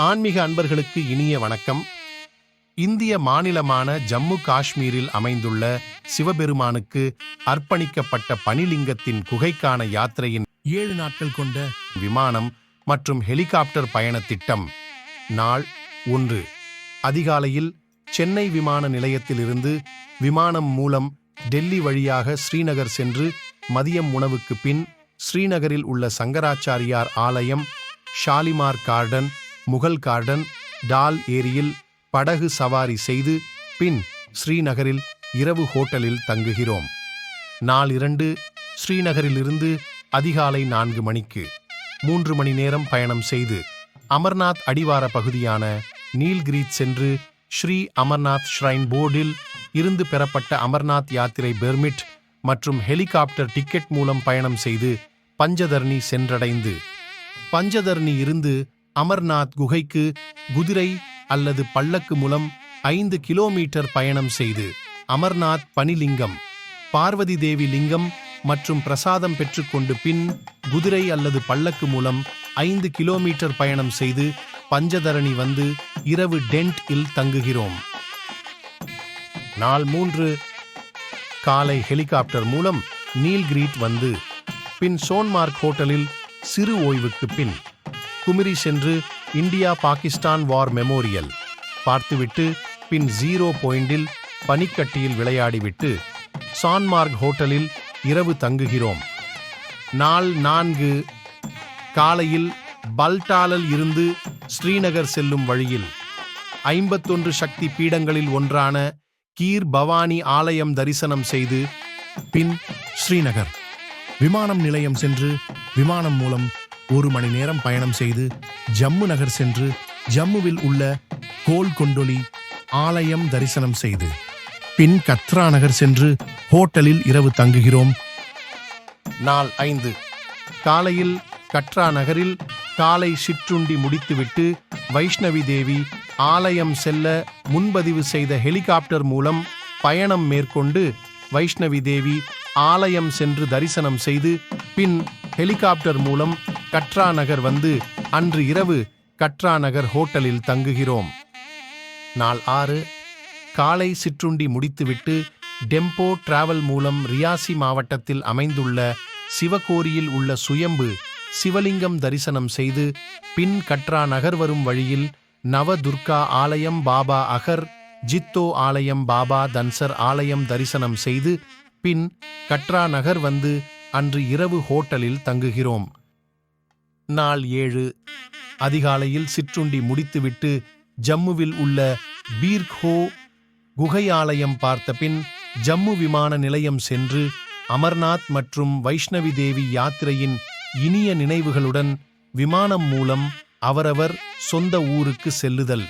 ஆன்மீக அன்பர்களுக்கு இனிய வணக்கம். இந்திய மாநிலமான ஜம்மு காஷ்மீரில் அமைந்துள்ள சிவபெருமானுக்கு அர்ப்பணிக்கப்பட்ட பனிலிங்கத்தின் குகைக்கான யாத்திரையின் 7 நாட்கள் கொண்ட விமானம் மற்றும் ஹெலிகாப்டர் பயண திட்டம். நாள் 1. அதிகாலையில் சென்னை விமான நிலையத்திலிருந்து விமானம் மூலம் டெல்லி வழியாக ஸ்ரீநகர் சென்று மதியம் உணவுக்கு பின் ஸ்ரீநகரில் உள்ள சங்கராச்சாரியார் ஆலயம், ஷாலிமார் கார்டன், முகல் கார்டன், டால் ஏரியில் படகு சவாரி செய்து பின் ஸ்ரீநகரில் இரவு ஹோட்டலில் தங்குகிறோம். நாள் 2. ஸ்ரீநகரிலிருந்து அதிகாலை 4 மணிக்கு 3 மணி நேரம் பயணம் செய்து அமர்நாத் அடிவார பகுதியான நீல்கிரித் சென்று ஸ்ரீ அமர்நாத் ஷ்ரைன் போர்டில் இருந்து பெறப்பட்ட அமர்நாத் யாத்திரை பெர்மிட் மற்றும் ஹெலிகாப்டர் டிக்கெட் மூலம் பயணம் செய்து பஞ்சதர்ணி சென்றடைந்து பஞ்சதர்ணி இருந்து அமர்நாத் குகைக்கு குதிரை அல்லது பல்லக்கு மூலம் 5 கிலோமீட்டர் பயணம் செய்து அமர்நாத் பனிலிங்கம், பார்வதி தேவி லிங்கம் மற்றும் பிரசாதம் பெற்றுக்கொண்டு பின் குதிரை அல்லது பல்லக்கு மூலம் 5 கிலோமீட்டர் பயணம் செய்து பஞ்சதரணி வந்து இரவு டென்ட் இல் தங்குகிறோம். நாள் 3. காலை ஹெலிகாப்டர் மூலம் நீல்கிரிட் வந்து பின் சோன்மார்க் ஹோட்டலில் சிறு ஓய்வுக்கு பின் குமிரி சென்று இந்தியா பாகிஸ்தான் வார் மெமோரியல் பார்த்துவிட்டு பின் 0 பாயிண்டில் பனிக்கட்டியில் விளையாடிவிட்டு சான்மார்க் ஹோட்டலில் இரவு தங்குகிறோம். நாள் 4. காலையில் பல்டாலில் இருந்து ஸ்ரீநகர் செல்லும் வழியில் 51 சக்தி பீடங்களில் ஒன்றான கீர் பவானி ஆலயம் தரிசனம் செய்து பின் ஸ்ரீநகர் விமானம் நிலையம் சென்று விமானம் மூலம் 1 மணி நேரம் பயணம் செய்து ஜம்மு நகர் சென்று ஜம்முவில் உள்ள கோல்கொண்டொலி ஆலயம் தரிசனம் செய்து பின் கத்ரா நகர் சென்று ஹோட்டலில் இரவு தங்குகிறோம். நாள் 5. காலையில் கத்ரா நகரில் காலை சிற்றுண்டி முடித்துவிட்டு வைஷ்ணவி தேவி ஆலயம் செல்ல முன்பதிவு செய்த ஹெலிகாப்டர் மூலம் பயணம் மேற்கொண்டு வைஷ்ணவி தேவி ஆலயம் சென்று தரிசனம் செய்து பின் ஹெலிகாப்டர் மூலம் கத்ரா நகர் வந்து அன்று இரவு கத்ரா நகர் ஹோட்டலில் தங்குகிறோம். நாள் 6. காலை சிற்றுண்டி முடித்துவிட்டு டெம்போ டிராவல் மூலம் ரியாசி மாவட்டத்தில் அமைந்துள்ள சிவகோரியில் உள்ள சுயம்பு சிவலிங்கம் தரிசனம் செய்து பின் கத்ரா நகர் வரும் வழியில் நவதுர்கா ஆலயம், பாபா அகர் ஜித்தோ ஆலயம், பாபா தன்சர் ஆலயம் தரிசனம் செய்து பின் கத்ரா நகர் வந்து அன்று இரவு ஹோட்டலில் தங்குகிறோம். நாள் 7. அதிகாலையில் சிற்றுண்டி முடித்துவிட்டு ஜம்முவில் உள்ள பீர்ஹோ குகை ஆலயம் பார்த்த பின் ஜம்மு விமான நிலையம் சென்று அமர்நாத் மற்றும் வைஷ்ணவி தேவி யாத்திரையின் இனிய நினைவுகளுடன் விமானம் மூலம் அவரவர் சொந்த ஊருக்கு செல்லுதல்.